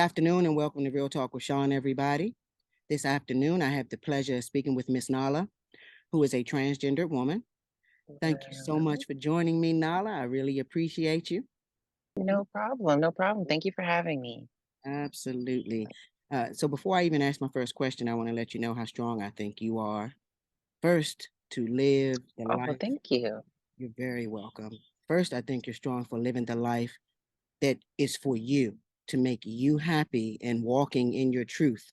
afternoon and welcome to Real Talk with Sean, everybody. This afternoon, I have the pleasure of speaking with Miss Nala, who is a transgender woman. Thank you so much for joining me, Nala. I really appreciate you. No problem. No problem. Thank you for having me. Absolutely. So before I even ask my first question, I want to let you know how strong I think you are. First, to live the Oh, well, life. thank you. You're very welcome. First, I think you're strong for living the life that is for you, to make you happy and walking in your truth.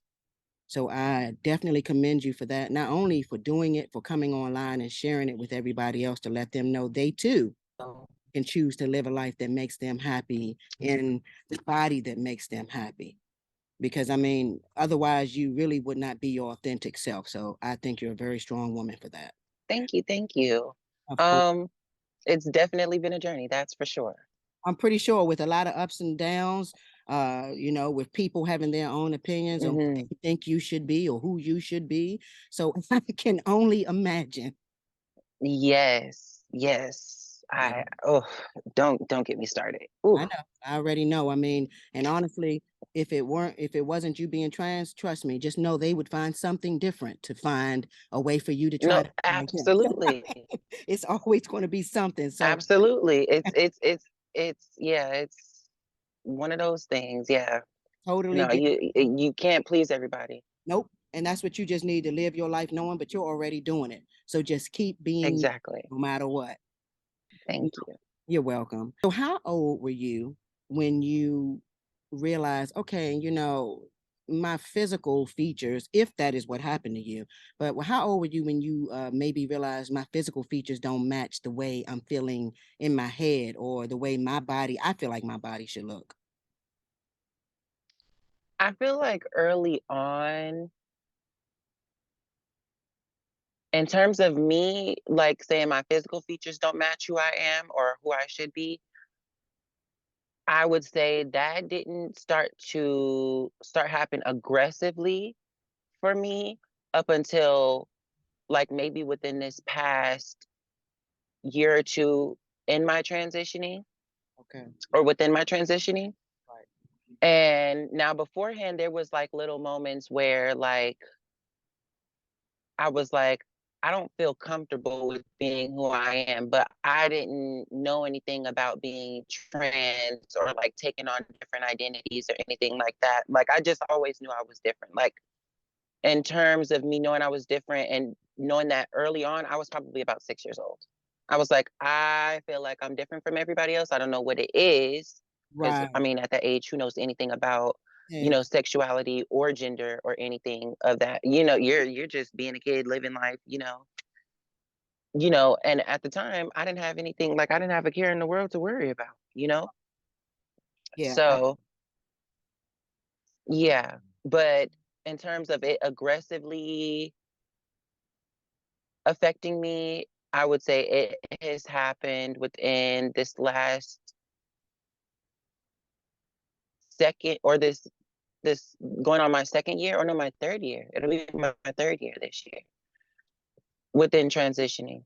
So I definitely commend you for that, not only for doing it, for coming online and sharing it with everybody else to let them know they too can choose to live a life that makes them happy in the body that makes them happy. Because I mean, otherwise you really would not be your authentic self. So I think you're a very strong woman for that. Thank you. Thank you. Of course. Um, it's definitely been a journey, that's for sure. I'm pretty sure with a lot of ups and downs, with people having their own opinions on what they think you should be or who you should be. So I can only imagine. Yes. Yes. Yeah, Don't get me started. Ooh. I know. I already know. I mean, and honestly, if it wasn't you being trans, trust me, just know they would find something different to find a way for you to try No, to be like them. absolutely. It's always going to be something. So Absolutely. It's yeah, it's one of those things. Yeah. totally No, get. you can't please everybody. Nope. And that's what you just need to live your life knowing, but you're already doing it. So just keep being Exactly. no matter what. Thank you. You're welcome. So how old were you when you realized, okay, my physical features, if that is what happened to you, but how old were you when you maybe realized my physical features don't match the way I'm feeling in my head or the way I feel like my body should look? I feel like early on, in terms of me, like saying my physical features don't match who I am or who I should be, I would say that didn't start happen aggressively for me up until like maybe within this past year or two in my transitioning Okay. or within my transitioning. Right. And now beforehand, there was like little moments where like I was like, I don't feel comfortable with being who I am, but I didn't know anything about being trans or like taking on different identities or anything like that. Like I just always knew I was different. Like in terms of me knowing I was different and knowing that early on, I was probably about 6 years old. I was like, I feel like I'm different from everybody else. I don't know what it is. Because Right. I mean, at that age, who knows anything about sexuality or gender or anything of that. You're just being a kid, living life, and at the time I didn't have anything, like I didn't have a care in the world to worry about. Yeah. So yeah. But in terms of it aggressively affecting me, I would say it has happened within this last second or this going on my second year or no, my third year. It'll be my third year this year within transitioning.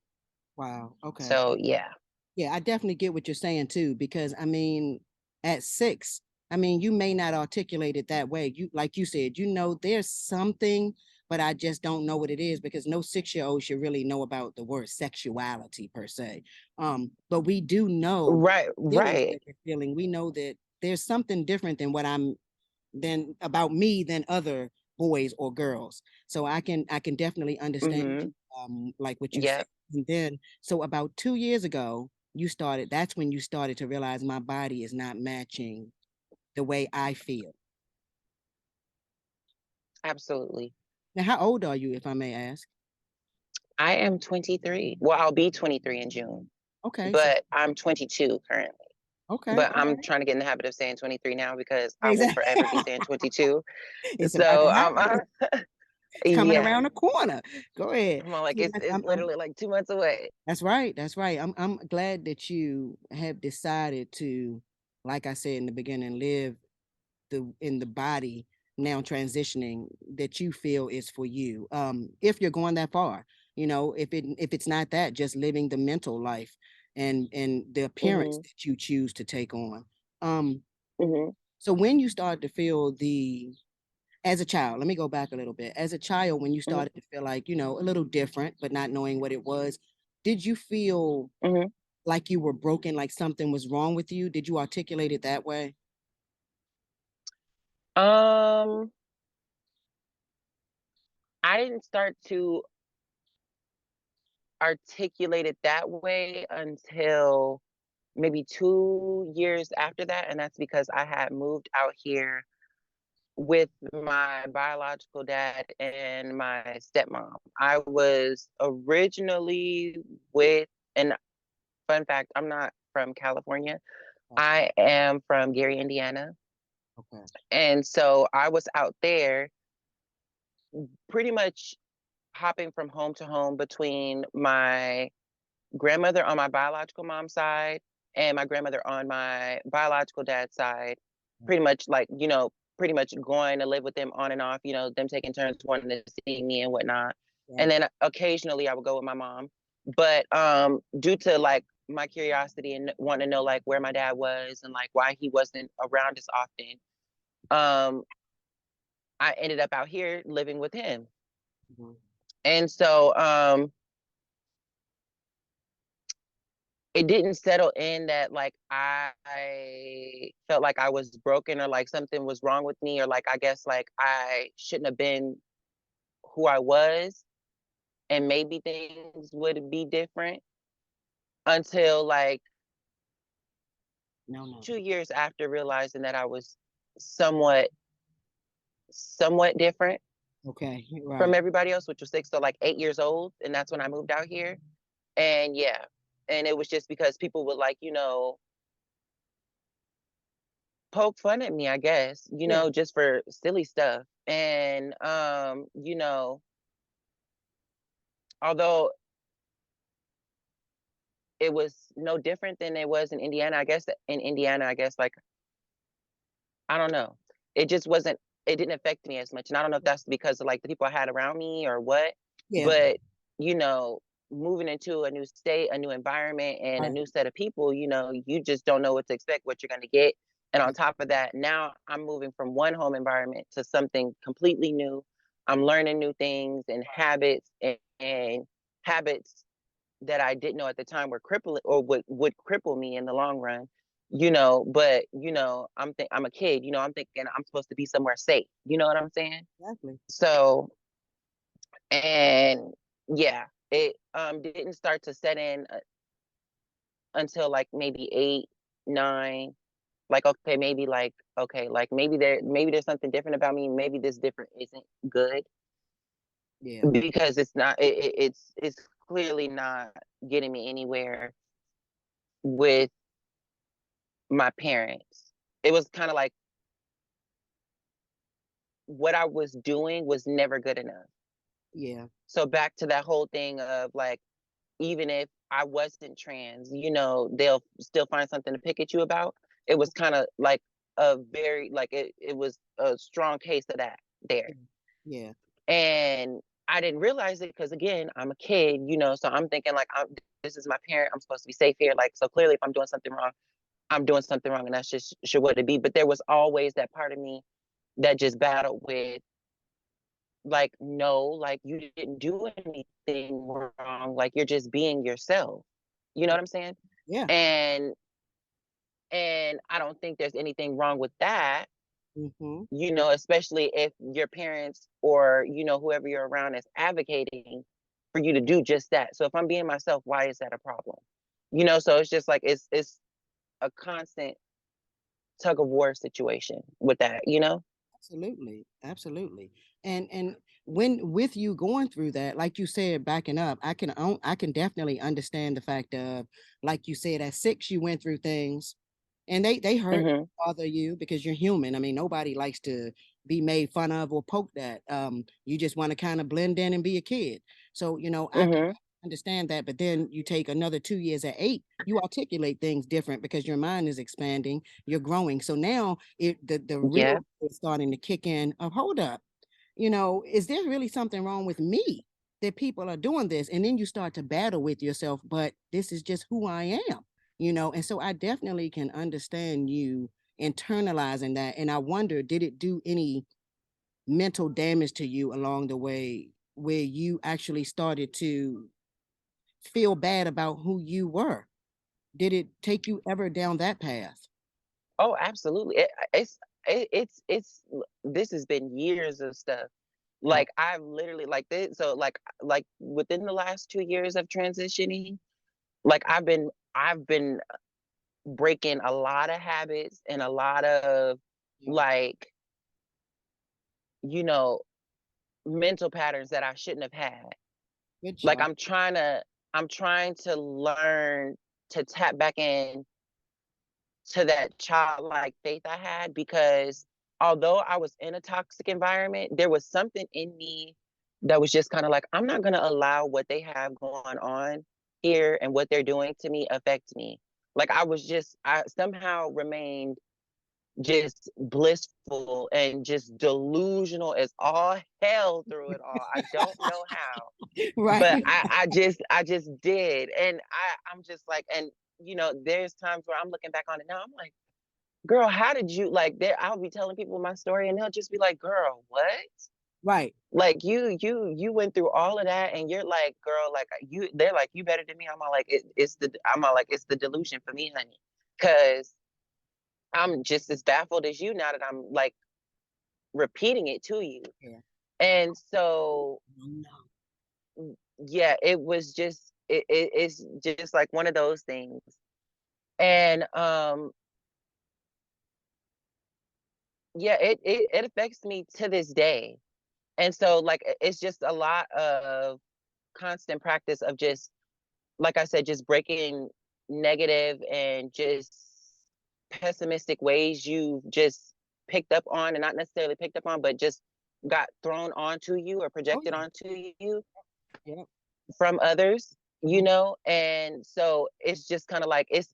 Wow. Okay. So yeah. Yeah, I definitely get what you're saying too, because I mean, at 6, I mean, you may not articulate it that way. Like you said, there's something, but I just don't know what it is because no 6-year-old should really know about the word sexuality per se. But we do know Right, feelings right. that we're feeling. We know that there's something different than about me than other boys or girls. So I can definitely understand Mhm. like what you said. Yep. And then so about 2 years ago, that's when you started to realize my body is not matching the way I feel. Absolutely. Now, how old are you, if I may ask? I am 23. Well, I'll be 23 in June, Okay, so but I'm 22 currently. okay, But all I'm right. trying to get in the habit of saying 23 now because I will Exactly. forever be saying 22. It's about So to happen. It's coming yeah. around the corner. Go ahead. I'm all like So it's literally like 2 months away. that's right. That's right. I'm glad that you have decided to, like I said in the beginning, live in the body now transitioning that you feel is for you. If you're going that far, if it's not that, just living the mental life and the appearance Mhm. that you choose to take on. Um, Mhm. So when you started to feel the as a child, let me go back a little bit. As a child, when you Mhm, started to feel like, a little different, but not knowing what it was, did you feel mhm. like you were broken, like something was wrong with you? Did you articulate it that way? Um, I didn't start to articulate it that way until maybe 2 years after that, and that's because I had moved out here with my biological dad and my stepmom. I was originally with, and fun fact, I'm not from California. Oh, I am from Gary, Indiana. okay. And so I was out there pretty much hopping from home to home between my grandmother on my biological mom's side and my grandmother on my biological dad's side, pretty much like, pretty much going to live with them on and off, them taking turns wanting to see me and whatnot. And Right. then occasionally I would go with my mom. But due to like my curiosity and wanting to know like where my dad was and like why he wasn't around as often, um, I ended up out here living with him. Mhm. And so it didn't settle in that like I felt like I was broken or like something was wrong with me or like I guess like I shouldn't have been who I was and maybe things would be different until like No, no. 2 years after realizing that I was somewhat somewhat different Okay. from Right. everybody else, which was 6, so like 8 years old, and that's when I moved out here. And yeah, and it was just because people would like, poke fun at me, I guess, Yeah. just for silly stuff. And although it was no different than it was in Indiana, I guess in Indiana, I guess like I don't know. It just wasn't it didn't affect me as much. And I don't know if that's because of like the people I had around me or what, Yeah. but you know, moving into a new state, a new environment and a Right. new set of people, you just don't know what to expect, what you're going to get. And on top of that, now I'm moving from one home environment to something completely new. I'm learning new things and habits and habits that I didn't know at the time were crippling or would cripple me in the long run. But I'm a kid, I'm thinking I'm supposed to be somewhere safe. You know what I'm saying? Exactly. So and yeah, it didn't start to set in until like maybe 8, 9. Like okay, maybe like okay, like maybe there's something different about me. Maybe this different isn't good Yeah. because it's not. It's clearly not getting me anywhere with my parents. It was kind of like what I was doing was never good enough. Yeah. So back to that whole thing of like, even if I wasn't trans, they'll still find something to pick at you about. It was kind of like a very like it was a strong case of that there. Yeah. And I didn't realize it because again, I'm a kid, so I'm thinking like this is my parent. I'm supposed to be safe here. Like so clearly if I'm doing something wrong, I'm doing something wrong and that's just should what it be. But there was always that part of me that just battled with like, no, like you didn't do anything wrong. Like you're just being yourself. You know what I'm saying? Yeah. And I don't think there's anything wrong with that, Mm-hmm. especially if your parents or whoever you're around is advocating for you to do just that. So if I'm being myself, why is that a problem? So it's just like it's a constant tug of war situation with that. Absolutely, absolutely. And when with you going through that, like you said, backing up, I can definitely understand the fact of, like you said, at 6 you went through things, and they hurt, Mhm. bother you because you're human. I mean, nobody likes to be made fun of or poked at. You just want to kind of blend in and be a kid. So I can Mhm. understand that, but then you take another 2 years at 8, you articulate things different because your mind is expanding, you're growing. So now the Yeah. real is starting to kick in of, hold up, is there really something wrong with me that people are doing this? And then you start to battle with yourself, but this is just who I am. And so I definitely can understand you internalizing that. And I wonder, did it do any mental damage to you along the way where you actually started to feel bad about who you were? Did it take you ever down that path? Oh, absolutely. It's this has been years of stuff. Right. Like I've literally like this, so like within the last 2 years of transitioning, like I've been breaking a lot of habits and a lot of Yeah. like, you know, mental patterns that I shouldn't have had. Good Like job. I'm trying to learn to tap back in to that childlike faith I had, because although I was in a toxic environment, there was something in me that was just kind of like, I'm not going to allow what they have going on here and what they're doing to me affect me. Like I somehow remained just blissful and just delusional as all hell through it all. I don't know how, but Right. I just did. And I'm just like, and there's times where I'm looking back on it now, I'm like, girl, how did you like there? I'll be telling people my story and they'll just be like, girl, what? Right. Like you went through all of that and you're like, girl, like they're like, you better than me. I'm all like, it's the delusion for me, honey. Cause I'm just as baffled as you now that I'm like repeating it to you. Yeah. And so No. yeah, it's just like one of those things. And yeah, it affects me to this day. And so like it's just a lot of constant practice of just, like I said, just breaking negative and just pessimistic ways you just picked up on, and not necessarily picked up on, but just got thrown onto you or Oh projected yeah. onto you Yeah. from others, Mhm. and so it's just kind of like it's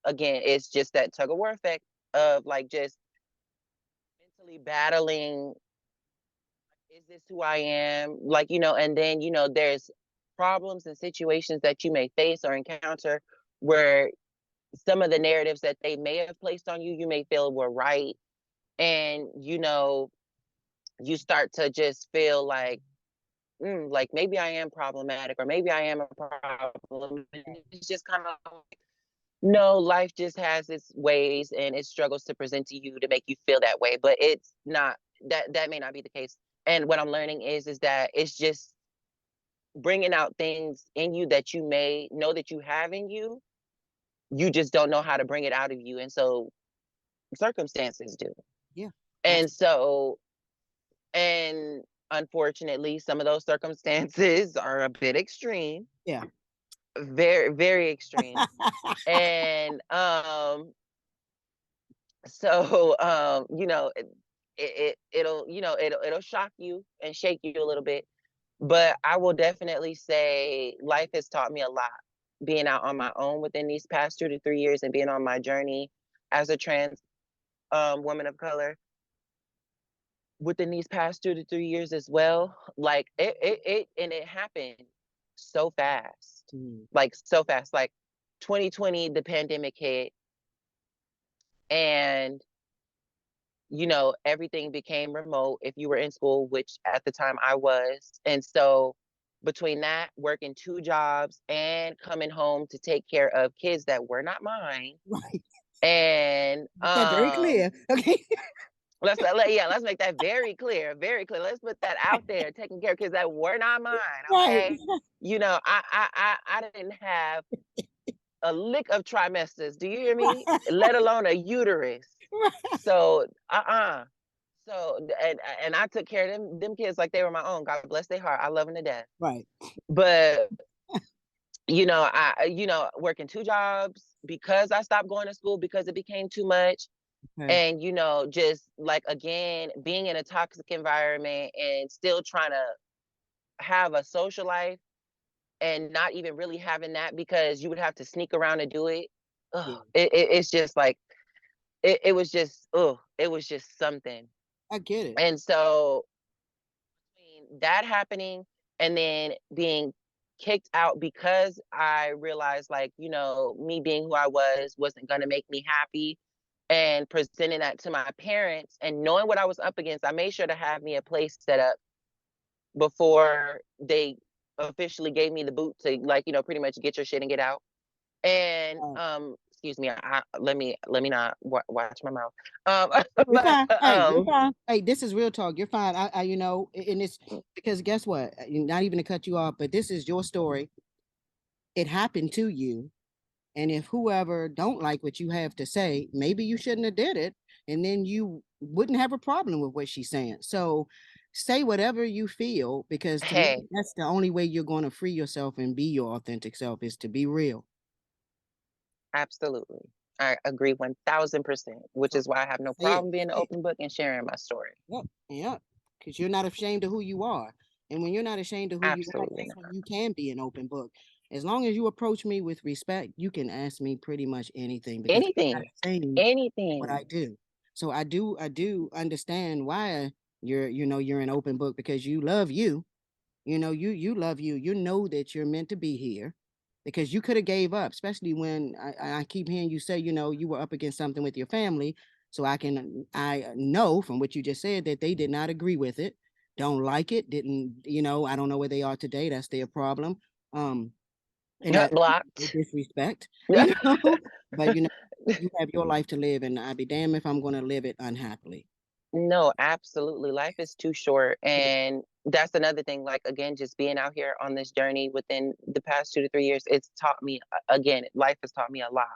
again, it's just that tug of war effect of like just mentally battling, is this who I am? Like, and then, there's problems and situations that you may face or encounter where some of the narratives that they may have placed on you, you may feel were right. And, you start to just feel like maybe I am problematic or maybe I am a problem. And it's just kind of, no, life just has its ways and it struggles to present to you to make you feel that way. But it's not that may not be the case. And what I'm learning is that it's just bringing out things in you that you may know that you have in you. You just don't know how to bring it out of you. And so circumstances do. Yeah. And Absolutely. so, and unfortunately, some of those circumstances are a bit extreme, Yeah. very, very extreme. And so it'll shock you and shake you a little bit. But I will definitely say life has taught me a lot, being out on my own within these past 2 to 3 years and being on my journey as a trans woman of color within these past 2 to 3 years as well. Like and it happened so fast, Mm. like so fast. Like 2020, the pandemic hit, and everything became remote if you were in school, which at the time I was. And so between that, working two jobs and coming home to take care of kids that were not mine. Right. And Make that very clear. Okay. let's make that very clear, very clear. Let's put that out there, taking care of kids that were not mine, Right. okay? I didn't have a lick of trimesters, do you hear me? Let alone a uterus. Right. So, So, and I took care of them kids like they were my own. God bless their heart. I love them to death. Right. But working two jobs because I stopped going to school because it became too much. Okay. And just like again, being in a toxic environment and still trying to have a social life and not even really having that because you would have to sneak around to do it. Ugh, Yeah. it's just like it was just something. I get it. And so between that happening and then being kicked out because I realized, like, me being who I was wasn't going to make me happy. and presenting that to my parents and knowing what I was up against, I made sure to have me a place set up before they officially gave me the boot to, like, pretty much get your shit and get out. And Uh, excuse me, let me not watch my mouth. you're But fine. Hey, you're fine. Hey, this is real talk. You're fine. And it's because guess what? Not even to cut you off, but this is your story. It happened to you. And if whoever don't like what you have to say, maybe you shouldn't have did it, and then you wouldn't have a problem with what she's saying. So say whatever you feel, because to me, hey, that's the only way you're going to free yourself and be your authentic self is to be real. absolutely. I agree 1000%, which So is why I have no say it, problem being an say it. open book and sharing my story. Yep, yep. Because you're not ashamed of who you are. And when you're not ashamed of who you are, Absolutely that's when not. you can be an open book. As long as you approach me with respect, you can ask me pretty much anything because I'm not Anything, ashamed what I anything. do. So I do understand why you're an open book because you love you. You love you. You know that you're meant to be here because you could have gave up, especially when I keep hearing you say, you were up against something with your family. So I know from what you just said that they did not agree with it, don't like it, didn't, I don't know where they are today. That's their problem. Um, and I no Blocked. disrespect, but you have your life to live, and I'd be damned if I'm gonna live it unhappily. No, absolutely. Life is too short. Yeah, And that's another thing. Like, again, just being out here on this journey within the past 2 to 3 years, it's taught me, again, life has taught me a lot.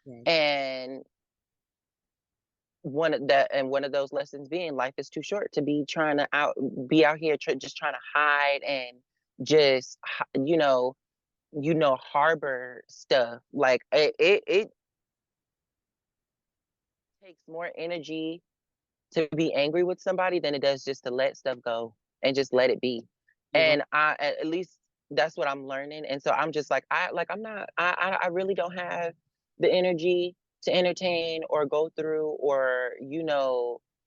right. And one of those lessons being life is too short to be trying to be out here just trying to hide and just harbor stuff. Like it takes more energy to be angry with somebody than it does just to let stuff go and just let it be. You're right. And at least that's what I'm learning. And so I'm just like, I'm not, I really don't have the energy to entertain or go through or,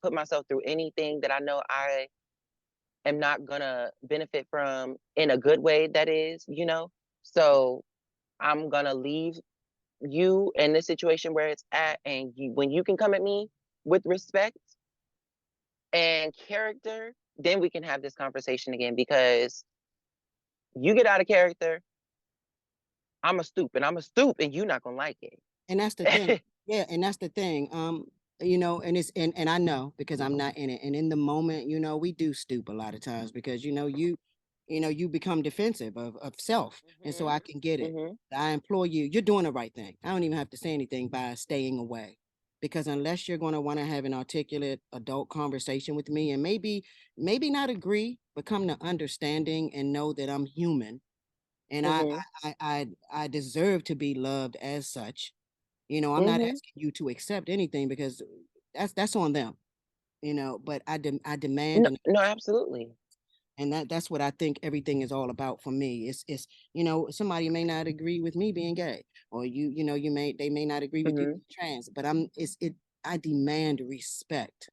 put myself through anything that I know I am not gonna benefit from in a good way, that is. So I'm gonna leave you in this situation where it's at. And when you can come at me with respect and character, then we can have this conversation again because you get out of character, I'm a stoop and you're not gonna like And that's the thing. it. Yeah, and that's the thing. And it's and I know because I'm not in it. And in the moment, we do stoop a lot of times because you become defensive of self. And so I Mhm. can get it. Mhm. I implore you, you're doing the right thing. I don't even have to say anything by staying away. Because unless you're gonna want to have an articulate adult conversation with me and maybe not agree, but come to understanding and know that I'm human and I Mhm. I I I deserve to be loved as such. I'm not Mhm. asking you to accept anything because that's on them, but I demand No, no, absolutely. and that's what I think everything is all about for me. It's somebody may not agree with me being gay or they may not agree with you Mhm. being trans, but I demand respect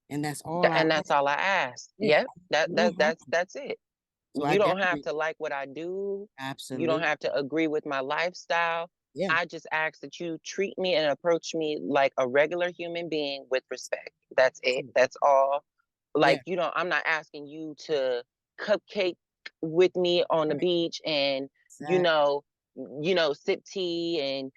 and that's all I And that's ask. all I ask. Yeah, Yep. That you don't that have that's to. that's it. So I You don't have definitely to like what I do. You don't absolutely have to agree with my lifestyle. yeah, I just ask that you treat me and approach me like a regular human being with respect. That's it. absolutely. That's all. Yeah, Like, I'm not asking you to cupcake with me on the right, beach and, you exactly. know, sip tea and,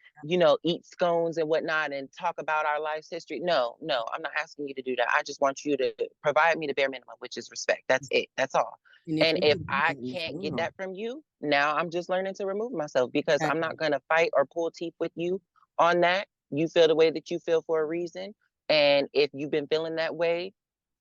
eat scones and whatnot and talk about our life's history. No, no, I'm not asking you to do that. I just want you to provide me the bare minimum, which is respect. That's it. That's all. And if And we if can do I that in this can't get world, that from you, now I'm just learning to remove myself because I'm exactly. not going to fight or pull teeth with you on that. You feel the way that you feel for a reason. And if you've been feeling that way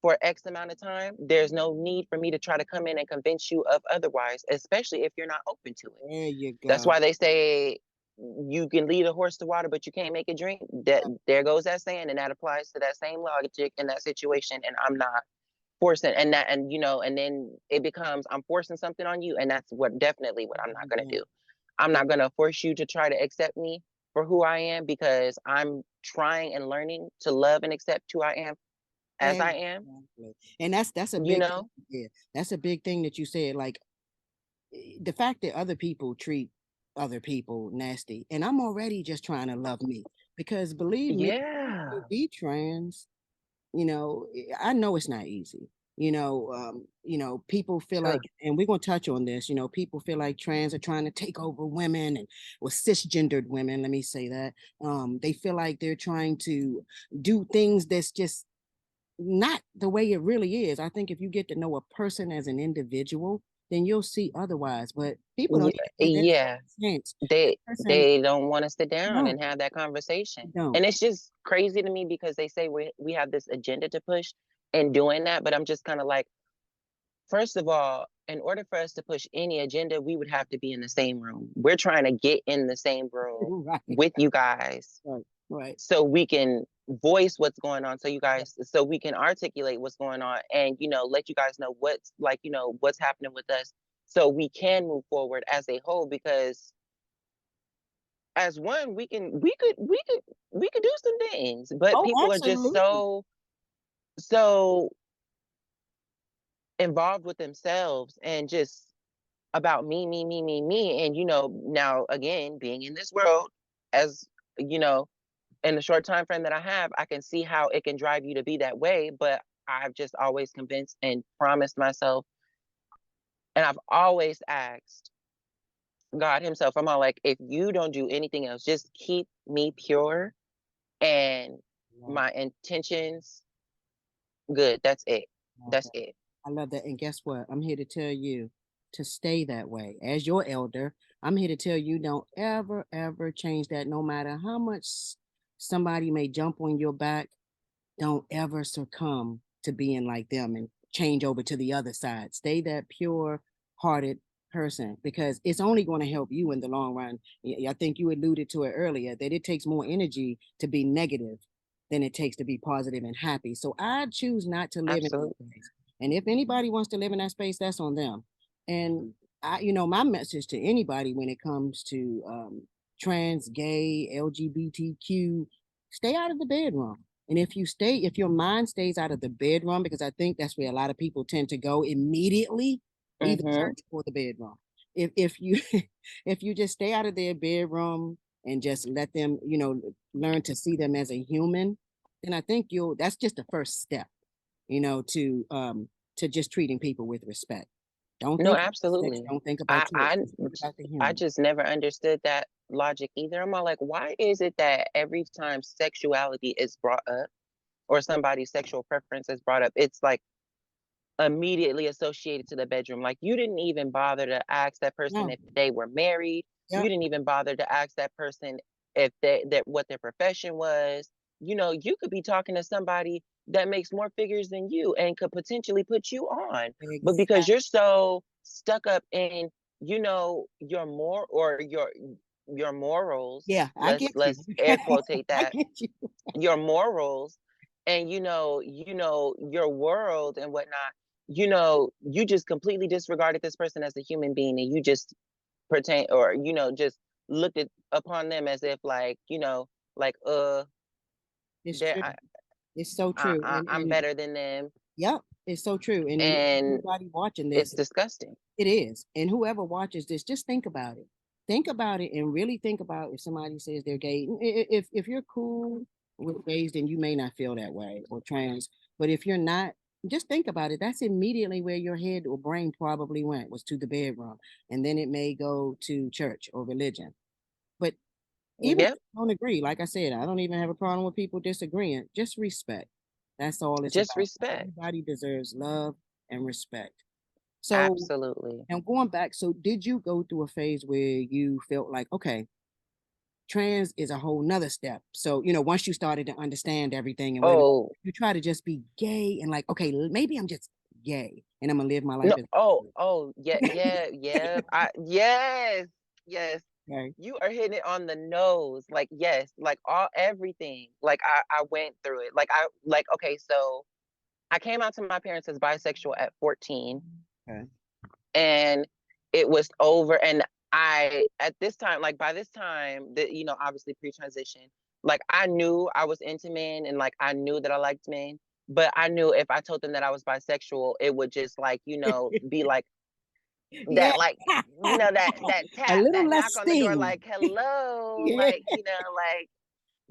for X amount of time, there's no need for me to try to come in and convince you of otherwise, especially if you're not open to it. There you That's go. why they say you can lead a horse to water, but you can't make it drink. That there goes that saying, and that applies to that same logic in that situation. And I'm not forcing and that and then it becomes I'm forcing something on you, and that's what I'm not gonna do. I'm Yeah, not gonna force you to try to accept me for who I am because I'm trying and learning to love and accept who I am as I am, exactly. And that's a you big thing. know? Yeah, that's a big thing that you said. Like the fact that other people treat other people nasty, and I'm already just trying to love me. because believe me, to Yeah. be trans, I know it's not easy. People feel like, True. and we're gonna touch on this, people feel like trans are trying to take over women and or cisgendered women, let me say that. They feel like they're trying to do things that's just not the way it really is. I think if you get to know a person as an individual, then you'll see otherwise. But people don't Yeah, even give that yeah. chance. That person, They don't want to sit down no, and have that conversation. don't. And it's just crazy to me because they say we have this agenda to push in doing that, but I'm just kind of like, first of all, in order for us to push any agenda, we would have to be in the same room. We're trying to get in the same room Right, with you guys right, right. so we can voice what's going on, so you guys, so we can articulate what's going on, and let you guys know what's like, what's happening with us, so we can move forward as a whole. Because as one, we could do some things, but Oh, people are just absolutely. so involved with themselves and just about me, me, me, me, me. And now again, being in this world, as you know, in the short time frame that I have, I can see how it can drive you to be that way. But I've just always convinced and promised myself, and I've always asked God Himself, I'm all like, if you don't do anything else, just keep me pure and Right. my intentions good. That's it. Love That's that. it. I love that. And guess what? I'm here to tell you to stay that way. As your elder, I'm here to tell you don't ever, ever change that, no matter how much somebody may jump on your back. Don't ever succumb to being like them and change over to the other side. Stay that pure hearted person because it's only going to help you in the long run. I think you alluded to it earlier that it takes more energy to be negative than it takes to be positive and happy. So I choose not to live in that Absolutely. space. And if anybody wants to live in that space, that's on them. And my message to anybody when it comes to trans, gay, LGBTQ, stay out of the bedroom. And if your mind stays out of the bedroom, because I think that's where a lot of people tend to go immediately, either Mm-hmm. church or the bedroom. If you if you just stay out of their bedroom and just let them, learn to see them as a human, then I think that's just the first step, to just treating people with respect. Don't No, think about sex, absolutely. don't think I about choice, I just think about the I human. just never understood that logic either. I'm all like, why is it that every time sexuality is brought up or somebody's sexual preference is brought up, it's like immediately associated to the bedroom? Like, you didn't even bother to ask that person No, if they were married. You yeah, didn't even bother to ask that person if that what their profession was. You could be talking to somebody that makes more figures than you and could potentially put you on. But because exactly. you're so stuck up in, your morals, Yeah, I let's get you. let's air quotate I that, get you. your morals, and your world and whatnot, you just completely disregarded this person as a human being, and you just pertain, or just looked at upon them as if, like, like, It's they're true. It's so I, true. I, I'm better than them. Yep, it's so true. And And everybody watching it's this, disgusting. it is. And whoever watches this, just think about it. Think about it and really think about if somebody says they're gay. If you're cool with gays, then you may not feel that way or trans. But if you're not, just think about it. That's immediately where your head or brain probably went, was to the bedroom. And then it may go to church or religion. But even if Yep. you don't agree, like I said, I don't even have a problem with people disagreeing. Just respect. That's all it's Just about. respect. Everybody deserves love and respect. So, Absolutely. and going back, so did you go through a phase where you felt like, okay, trans is a whole nother step? So, once you started to understand everything and wait a minute, Oh, you try to just be gay and like, okay, maybe I'm just gay and I'm gonna live my life no. as Oh, yeah, yeah, yeah. Yes, yes. okay. You are hitting it on the nose. Like, yes, like everything. Like, I went through it. Okay, so I came out to my parents as bisexual at 14, Okay. and it was over. And I, at this time, like by this time, that, obviously pre-transition, like I knew I was into men, and like I knew that I liked men, but I knew if I told them that I was bisexual, it would just, like, be like Yeah. that, like, that A tap, little that less knock on the door, sting. like, hello, Yeah. like, like,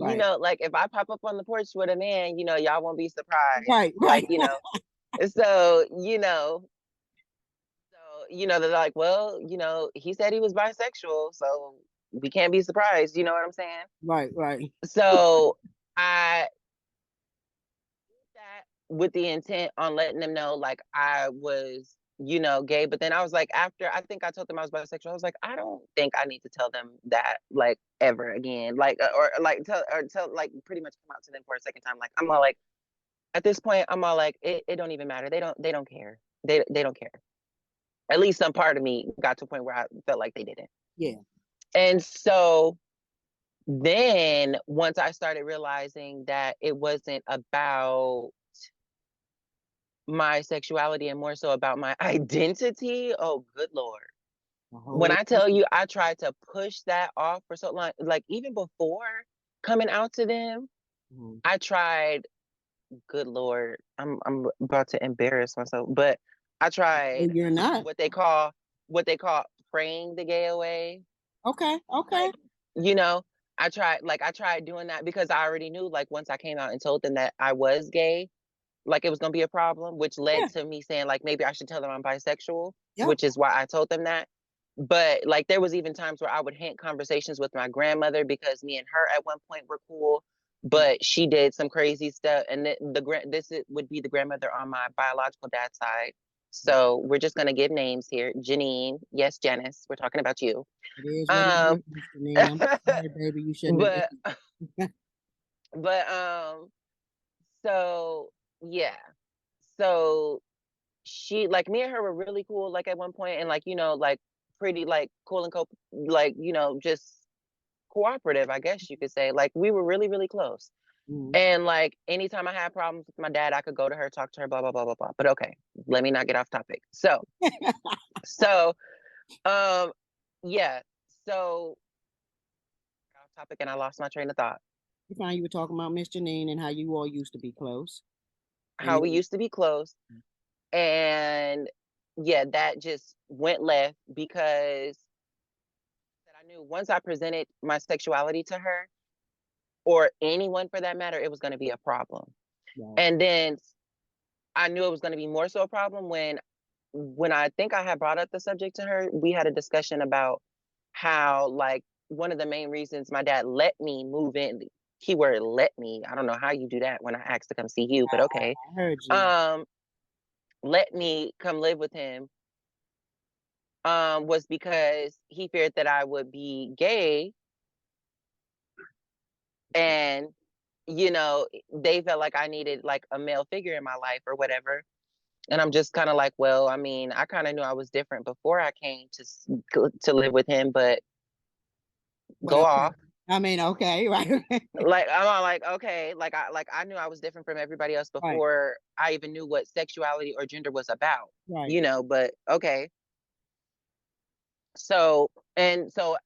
right, like if I pop up on the porch with a man, y'all won't be surprised. right, Like, right, so, they're like, well, he said he was bisexual, so we can't be surprised. You know what I'm saying? right, right. So I did that with the intent on letting them know, like, I was, gay. But then I was like, after I think I told them I was bisexual, I was like, I don't think I need to tell them that, like, ever again. Like, or like, tell, like, pretty much come out to them for a second time. Like, I'm all like, at this point, I'm all like, it don't even matter. They don't care. They don't care. At least some part of me got to a point where I felt like they didn't. Yeah. And so then once I started realizing that it wasn't about my sexuality and more so about my identity, oh, good Lord. A When whole I tell you I tried to push that off for so long, like even before coming out to them, Mhm. I tried, good Lord, I'm about to embarrass myself, but I No, tried you're not. what they call what they call praying the gay away. Okay, okay. Like, you know, I tried doing that because I already knew, like, once I came out and told them that I was gay, like it was gonna be a problem, which led Yeah, to me saying, like, maybe I should tell them I'm bisexual, yep. which is why I told them that. But like there was even times where I would hint conversations with my grandmother because me and her at one point were cool, Mm, but she did some crazy stuff. And would be the grandmother on my biological dad's side. mm. So we're just gonna give names here. Janine, yes, Janice, we're talking about you. It is what it Um, is, Mr. Neen. I'm sorry, baby. You shouldn't have but did but so yeah. So she like me and her were really cool like at one point and like like pretty like cool and like just cooperative, I guess you could say. Like we were really really close. Mhm. And like anytime I had problems with my dad, I could go to her, talk to her, blah blah blah blah blah. But okay, let me not get off topic. So um yeah. So off topic and I lost my train of thought. You find you were talking about Miss Janine and how you all used to be close. And How we then used to be close. And yeah, that just went left because that I knew once I presented my sexuality to her or anyone for that matter, it was going to be a problem. right. And then I knew it was going to be more so a problem when I think I had brought up the subject to her. We had a discussion about how like one of the main reasons my dad let me move in, keyword let me. I don't know how you do that when I asked to come see you, but okay. I heard you. Um, let me come live with him was because he feared that I would be gay and they felt like I needed like a male figure in my life or whatever. And I'm just kind of like, well, I mean, I kind of knew I was different before I came to live with him, but But go okay. off. I mean, okay, right. Like I'm all like, okay, like I knew I was different from everybody else Right, before I even knew what sexuality or gender was about, right. but okay. So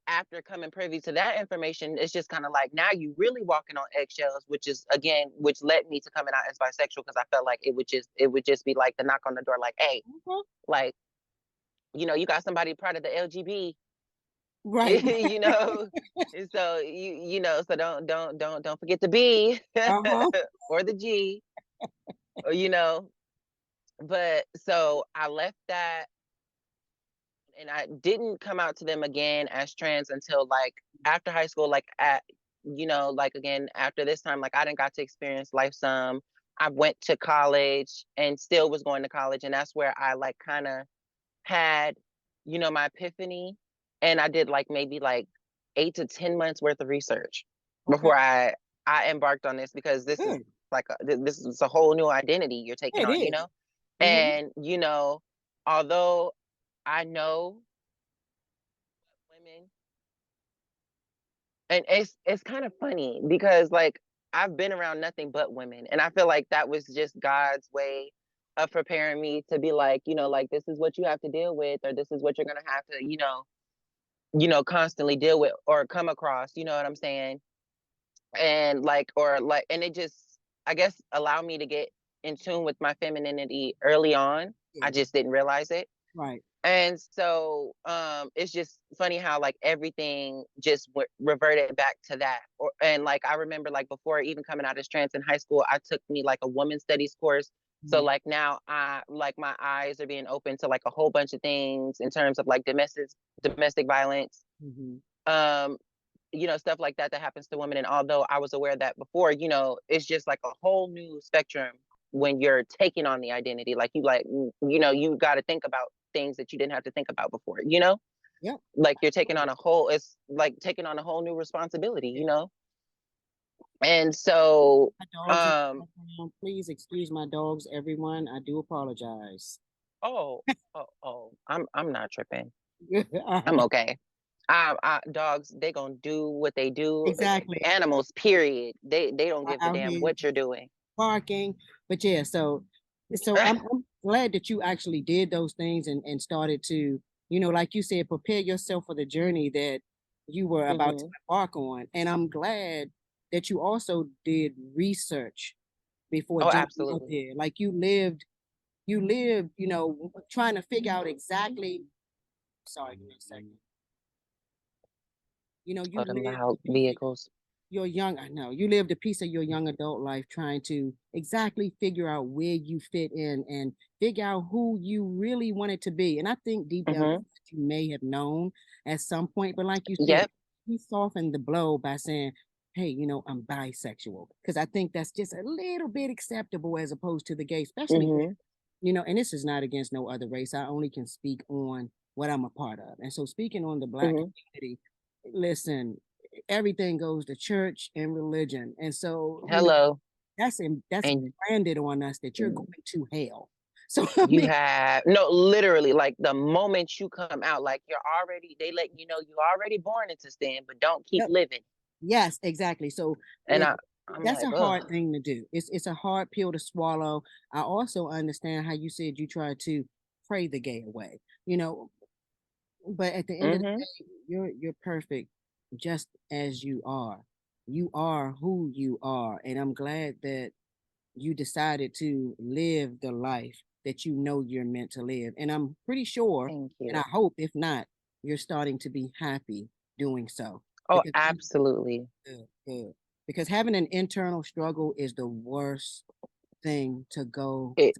after coming privy to that information, it's just kind of like now you really walking on eggshells, which is again, which led me to coming out as bisexual because I felt like it would just be like the knock on the door, like, hey, Mhm. like, you got somebody part of the LGB, Right. you know, and so so don't forget the B Uh-huh. or the G, or. But so I left that and I didn't come out to them again as trans until like after high school, like like again after this time, like I didn't got to experience life some. I went to college and still was going to college, and that's where I like kind of had, my epiphany, and I did like maybe like 8 to 10 months worth of research Okay. before I embarked on this because this is Good. like this is a whole new identity you're taking It on, is. Mm-hmm. and although I know women, and it's kind of funny because like I've been around nothing but women, and I feel like that was just God's way of preparing me to be like, like this is what you have to deal with, or this is what you're gonna have to, constantly deal with or come across. You know what I'm saying? And like, or like, and it just, I guess, allowed me to get in tune with my femininity early on. I Yeah. just didn't realize it. Right. And so, it's just funny how like everything just reverted back to that. Or and like I remember like before even coming out as trans in high school, I took me like a women's studies course. So Mhm, like now I like my eyes are being open to like a whole bunch of things in terms of like domestic violence, mhm. um, stuff like that that happens to women. And although I was aware of that before, it's just like a whole new spectrum when you're taking on the identity. Like you got to think about things that you didn't have to think about before. Yep, Like you're taking absolutely. on a whole. It's like taking on a whole new responsibility. Yeah. And so, My dogs in the um, background. Please excuse my dogs, everyone. I do apologize. oh, I'm not tripping. All I'm right. okay. Dogs, they gonna do what they do. Exactly. Animals, period. They don't give a Out damn here what you're doing. barking. But yeah, so I'm glad that you actually did those things and started to, like you said, prepare yourself for the journey that you were about to Hmm. embark on. And I'm glad that you also did research before Oh, jumping out absolutely. there. Like you lived, trying to figure out exactly, sorry, give me a second. You Oh, them lived loud a piece of vehicles. your young, I know you lived a piece of your young adult life trying to exactly figure out where you fit in and figure out who you really wanted to be. And I think deep down Hmm. you may have known at some point, but like you said, Yep. you softened the blow by saying, hey, I'm bisexual. Because I think that's just a little bit acceptable as opposed to the gay, especially when, Hmm. and this is not against no other race. I only can speak on what I'm a part of. And so speaking on the Black Hmm. community, listen, everything goes to church and religion. And so, Hello. that's And branded on us that you're going to hell. So I you mean, have no, literally, like the moment you come out, like they let you know you're already born into sin, but don't keep yep, living. yes, exactly. So And listen, I'm that's like, a oh, hard thing to do. It's a hard pill to swallow. I also understand how you said you tried to pray the gay away, but at the end of the mm-hmm, day, you're perfect just as you are. You are who you are. And I'm glad that you decided to live the life that you know you're meant to live. And I'm pretty sure, thank and I you. hope if not, you're starting to be happy doing so. Oh, Because absolutely. good, good. Because having an internal struggle is the worst thing to go, It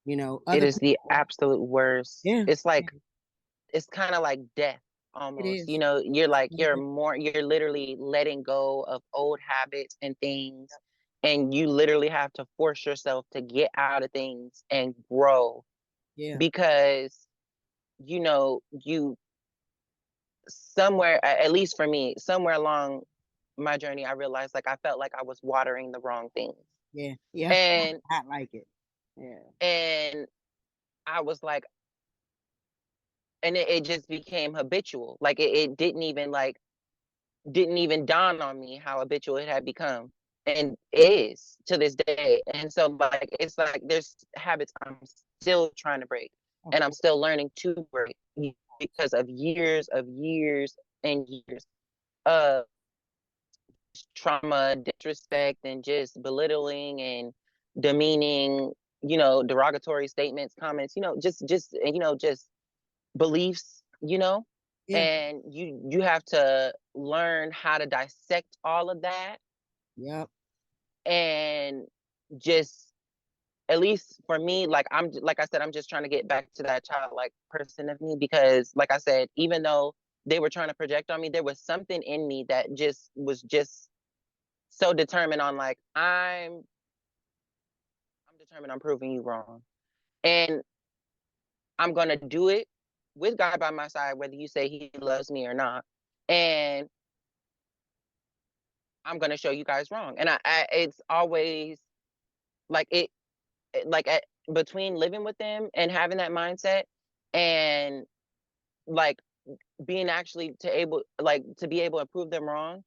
it other is the people, absolute worst. yeah, It's like it's kind of like death it almost. is. You're like you're literally letting go of old habits and things, and you literally have to force yourself to get out of things and grow Yeah, because you somewhere, at least for me, somewhere along my journey, I realized like I felt like I was watering the wrong things. yeah, yeah. And I like it. Yeah, and I was like, and it just became habitual. Like it didn't even dawn on me how habitual it had become and is to this day. And so like it's like there's habits I'm still trying to break of and I'm course. still learning to break because of years and years of trauma, disrespect, and just belittling and demeaning, derogatory statements, comments, just beliefs, Yeah, and you have to learn how to dissect all of that yep, and just at least for me, like like I said, I'm just trying to get back to that childlike person of me because, like I said, even though they were trying to project on me, there was something in me that just was just so determined on like I'm determined on proving you wrong. And I'm gonna do it with God by my side, whether you say he loves me or not. And I'm gonna show you guys wrong. And it's always like like between living with them and having that mindset and like being actually to be able to prove them wrong.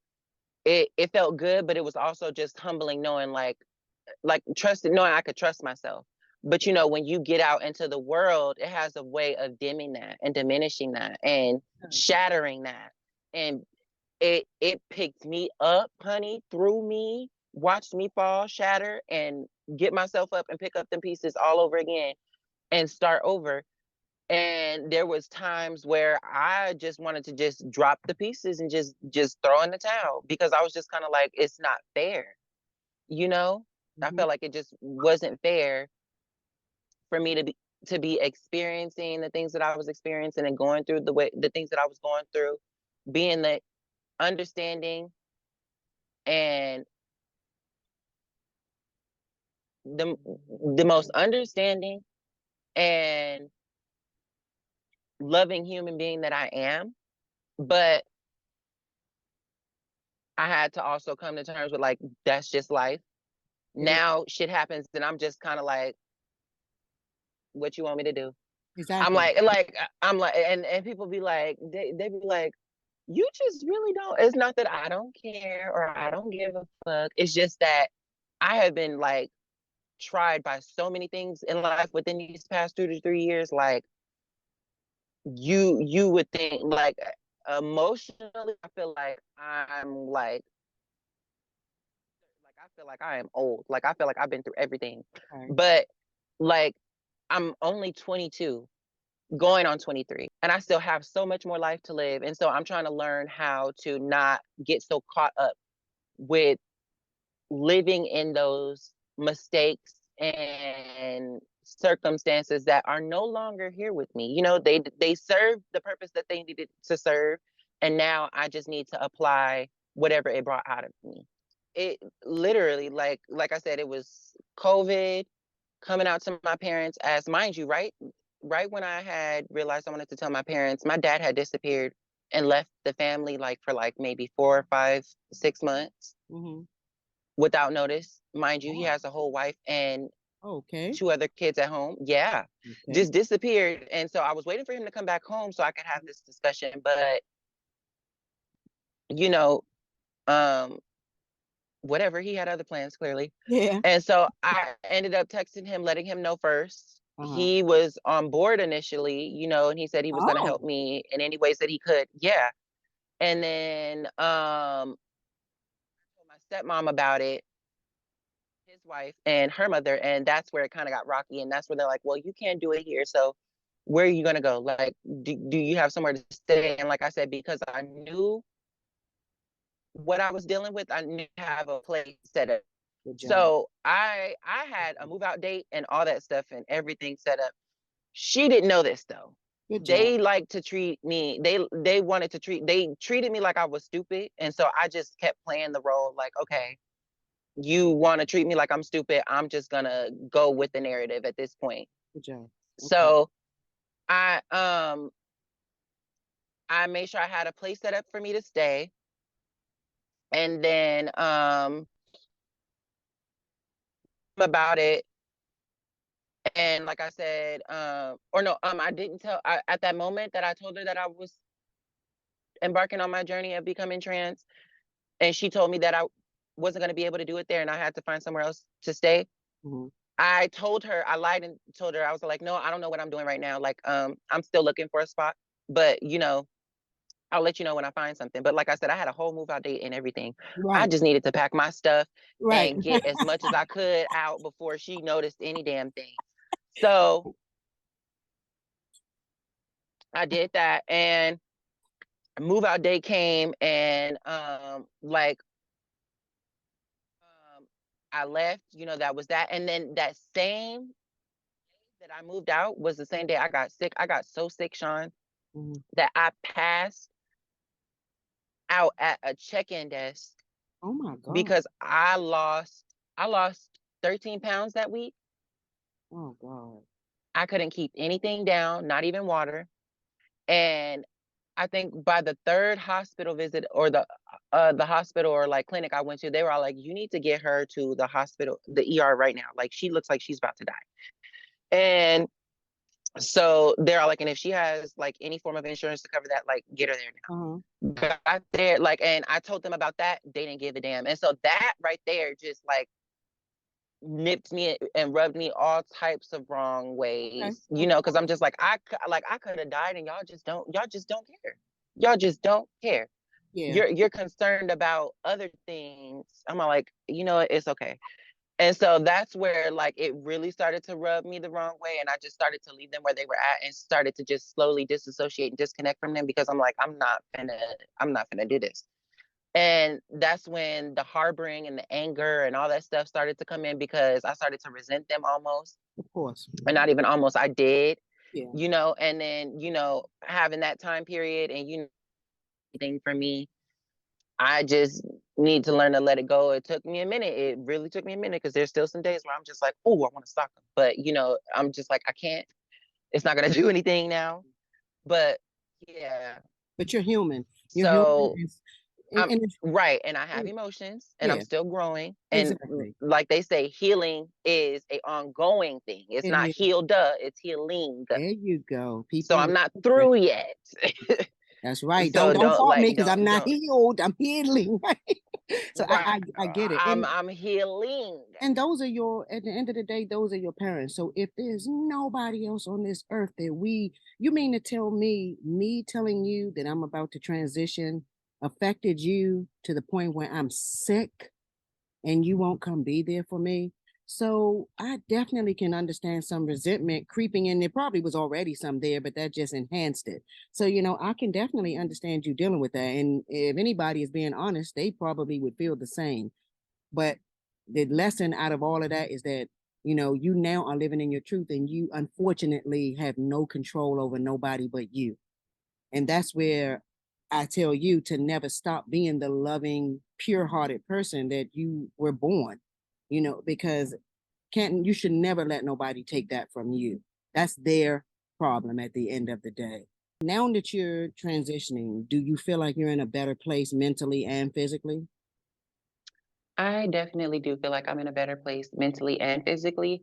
It felt good, but it was also just humbling knowing trusting knowing I could trust myself. But when you get out into the world, it has a way of dimming that and diminishing that and shattering that. And it picked me up, honey, threw me, watched me fall, shatter, and get myself up and pick up the pieces all over again and start over. And there was times where I just wanted to just drop the pieces and just throw in the towel because I was just kind of like, it's not fair, you know? I Mhm. felt like it just wasn't fair for me to be experiencing the things that I was experiencing and going through the things that I was going through, being the understanding and the the most understanding and loving human being that I am. But I had to also come to terms with like that's just life. It is. Now shit happens and I'm just kind of like, what you want me to do? I'm Exactly. like, and people be like, they be like, you just really don't. It's not that I don't care or I don't give a fuck. It's just that I have been like tried by so many things in life within these past 2 to 3 years. Like you would think like emotionally, I feel like I'm like I feel like I am old. Like I feel like I've been through everything. Right. But like I'm only 22, going on 23, and I still have so much more life to live. And so I'm trying to learn how to not get so caught up with living in those mistakes and circumstances that are no longer here with me. You know, they served the purpose that they needed to serve, and now I just need to apply whatever it brought out of me. It literally, like I said, it was COVID, coming out to my parents as, mind you, right when I had realized I wanted to tell my parents, my dad had disappeared and left the family like for like maybe 4 or 5, 6 months Mhm. without notice. Mind you, he Wow. has a whole wife and Okay. 2 other kids at home. Yeah. Okay. Just disappeared. And so I was waiting for him to come back home so I could have this discussion. But, you know, um, whatever, he had other plans clearly. Yeah. And so I ended up texting him, letting him know first. Uh-huh. He was on board initially, and he said he was going to help Oh. me in any ways that he could. Yeah. And then told my stepmom about it, his wife and her mother, and that's where it kind of got rocky. And that's where they're like, well, you can't do it here. So where are you going to go? Like, do you have somewhere to stay? And like I said, because I knew what I was dealing with, I knew to have a place set up. Good job. So I had a move out date and all that stuff and everything set up. She didn't know this though. Good job. They like to treat me, they treated me like I was stupid. And so I just kept playing the role like, okay, you want to treat me like I'm stupid. I'm just gonna go with the narrative at this point. Good job. Okay. So I um I made sure I had a place set up for me to stay. And then about it. And like I said, or no, I didn't at that moment that I told her that I was embarking on my journey of becoming trans, and she told me that I wasn't going to be able to do it there and I had to find somewhere else to stay. Mhm. I told her, I lied and told her, I was like, no, I don't know what I'm doing right now. Like, I'm still looking for a spot, but I'll let you know when I find something. But like I said, I had a whole move out date and everything. I Right. just needed to pack my stuff Right. and get as much as I could out before she noticed any damn thing. So I did that, and move out day came, and I left. That was that. And then that same day that I moved out was the same day I got sick. I got so sick, Sean, Mhm. that I passed out at a check-in desk Oh my God. because I lost 13 pounds that week. Oh God. I couldn't keep anything down, not even water. And I think by the third hospital visit, or the hospital or like clinic I went to, they were all like, you need to get her to the hospital, the ER right now. Like she looks like she's about to die. And so they're all like, and if she has like any form of insurance to cover that, like get her there Uh-huh. now. Got there, like, and I told them about that. They didn't give a damn. And so that right there just like nipped me and rubbed me all types of wrong Okay. ways, because Okay. I'm just like, I could have died and y'all just don't care. Y'all just don't care. Yeah. You're concerned about other things. I'm like, it's okay. And so that's where like it really started to rub me the wrong way. And I just started to leave them where they were at and started to just slowly disassociate and disconnect from them because I'm like, I'm not gonna do this. And that's when the harboring and the anger and all that stuff started to come in because I started to resent them almost. Of course. Or not even almost, I did, Yeah. and then, having that time period and thing for me, I just need to learn to let it go. It took me a minute. It really took me a minute because there's still some days where I'm just like, oh, I want to stalk them. But I'm just like, I can't, it's not gonna do anything now. But yeah. But you're human. You're human. So And it's, right, and I have emotions, and I'm yeah, still growing. And exactly. like they say, healing is a ongoing thing. It's It not is. healed, it's healing. There you go. So People, I'm not through yet. that's right. So Don't don't fault me like because I'm not don't healed. I'm healing. So right. I get it. I'm healing. And those are your, at the end of the day, those are your parents. So if there's nobody else on this earth that you mean to tell me telling you that I'm about to transition affected you to the point where I'm sick and you won't come be there for me? So I definitely can understand some resentment creeping in. There probably was already some there, but that just enhanced it. So, I can definitely understand you dealing with that. And if anybody is being honest, they probably would feel the same. But the lesson out of all of that is that, you now are living in your truth and you unfortunately have no control over nobody but you. And that's where I tell you to never stop being the loving, pure hearted person that you were born, because can't you should never let nobody take that from you. That's their problem at the end of the day. Now that you're transitioning, do you feel like you're in a better place mentally and physically? I definitely do feel like I'm in a better place mentally and physically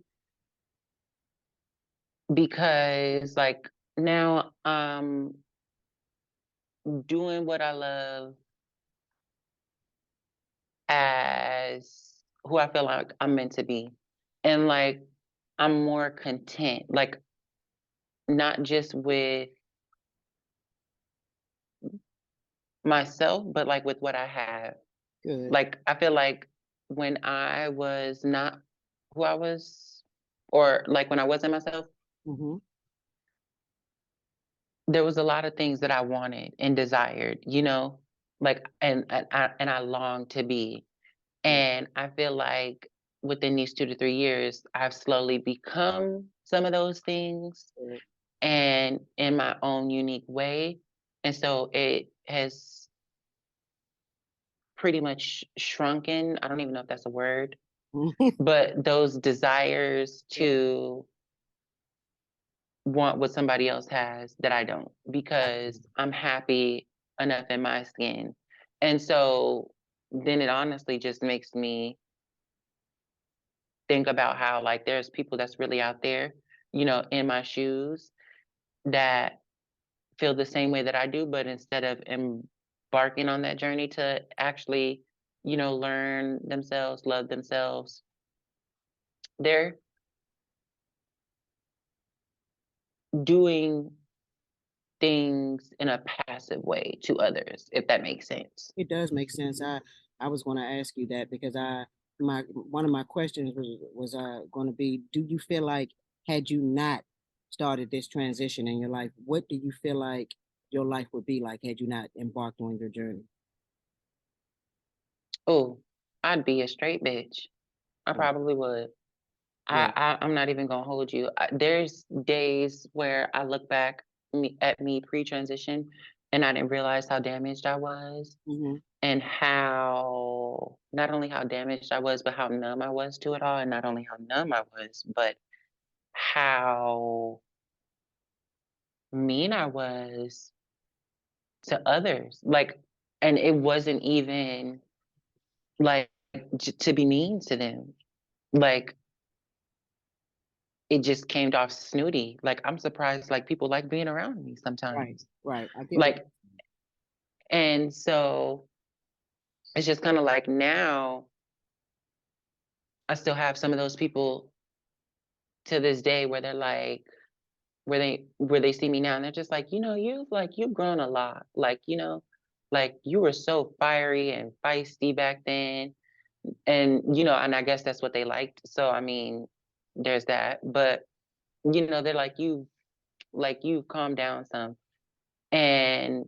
because like now I'm doing what I love as who I feel like I'm meant to be. And like I'm more content, like not just with myself, but like with what I have. Good. Like I feel like when I was not who I was, or like when I wasn't myself, Mm-hmm. there was a lot of things that I wanted and desired, like and I longed to be. Yeah. And I feel like within these 2 to 3 years, I've slowly become some of those things Good. and in my own unique way. And so it has pretty much shrunken. I don't even know if that's a word, but those desires Yeah. to want what somebody else has that I don't because Absolutely. I'm happy enough in my skin. And so then it honestly just makes me think about how like there's people that's really out there, in my shoes that feel the same way that I do, but instead of embarking on that journey to actually, learn themselves, love themselves, they're doing things in a passive way to others, if that makes sense. It does make sense. I was going to ask you that because my one of my questions was going to be, do you feel like had you not started this transition in your life, what do you feel like your life would be like had you not embarked on your journey? Oh, I'd be a straight bitch. I Yeah. probably would. Yeah. I'm not even gonna hold you. There's days where I look back at me pre-transition, and I didn't realize how damaged I was, Hmm. and how not only how damaged I was, but how numb I was to it all, and not only how numb I was, but how mean I was to others. Like, and it wasn't even like to be mean to them. Like it just came off snooty. Like, I'm surprised, like, people like being around me Right. sometimes. Right. I get what. Like, and so it's just kind of like now I still have some of those people to this day where they're like, where they see me now and they're just like, you've grown a lot. Like, like you were so fiery and feisty back then. And, and I guess that's what they liked. So, I mean, there's that. But, they're like, you calm down some. And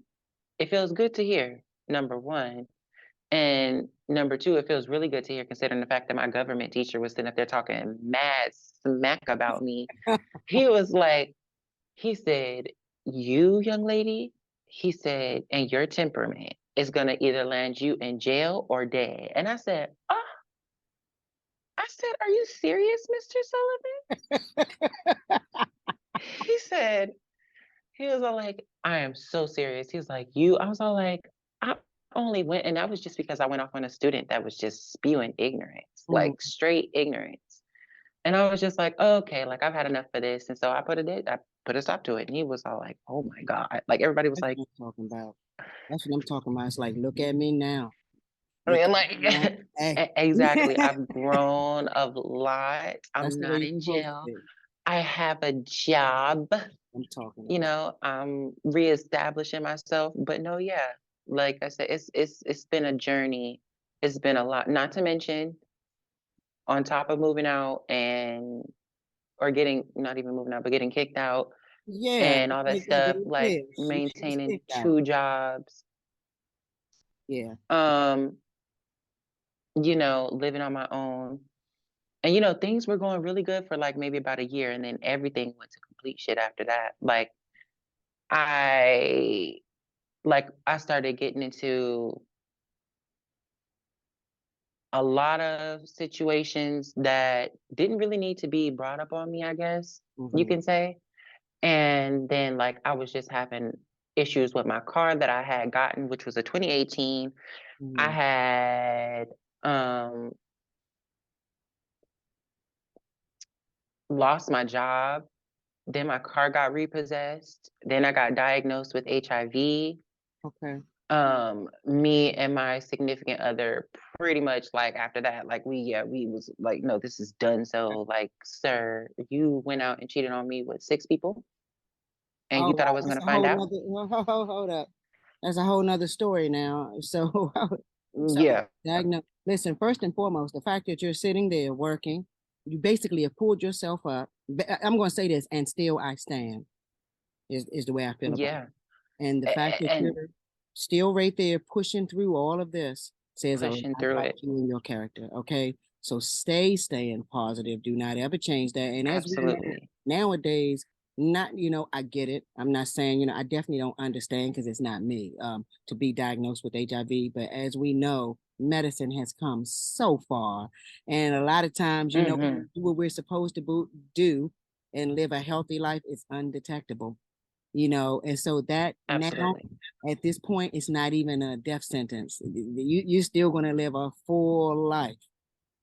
it feels good to hear, number one. And number two, it feels really good to hear considering the fact that my government teacher was sitting up there talking mad smack about me. He was like, he said, "You, young lady," he said, "and your temperament is gonna either land you in jail or dead." And I said, "Oh," I said, "Are you serious, Mr. Sullivan?" He said, he was all like, "I am so serious." He was like, "You," I was all like, "I only went," and that was just because I went off on a student that was just spewing ignorance, Mm, like straight ignorance. And I was just like, "Oh, okay, like I've had enough of this." And so I put a stop to it. And he was all like, "Oh my God." Like everybody was that's like, what I'm talking about. That's what I'm talking about. It's like, look at me now. I Look mean, at like me now. Hey, exactly. I've grown a lot. that's I'm the way not you're in supposed to jail. be. I have a job. I'm talking about. I'm reestablishing myself. But no, yeah, like I said, it's been a journey. It's been a lot. Not to mention, on top of moving out and or getting not even moving out, but getting kicked out Yeah, and let's all that make that stuff, very like clear. She was maintaining kicked out. 2 jobs, Yeah. um, living on my own. And things were going really good for like maybe about a year, and then everything went to complete shit after that. I I started getting into a lot of situations that didn't really need to be brought up on me, I guess you Mm-hmm. can say. And then I was just having issues with my car that I had gotten, which was a 2018. I Mm-hmm. had um lost my job. Then my car got repossessed. Then I got diagnosed with HIV. Okay. Me and my significant other pretty much after that, we was like, no, this is done. So like, sir, you went out and cheated on me with 6 people and All you thought I right. wasn't That's gonna a find whole out? nother, hold up. That's a whole nother story now. So, so Yeah. listen, first and foremost, the fact that you're sitting there working, you basically have pulled yourself up. I'm going to say this, and still I stand, is the way I feel about it. Yeah. And the fact that And you're still right there pushing through all of this says a lot pushing through about it. you and your character. Okay. So staying positive. Do not ever change that. And as we know Absolutely. nowadays, not, I get it. I'm not saying, I definitely don't understand because it's not me to be diagnosed with HIV. But as we know, medicine has come so far. And a lot of times, Hmm. what we're supposed to do and live a healthy life is undetectable, and so that now Absolutely. at this point it's not even a death sentence. You're still going to live a full life.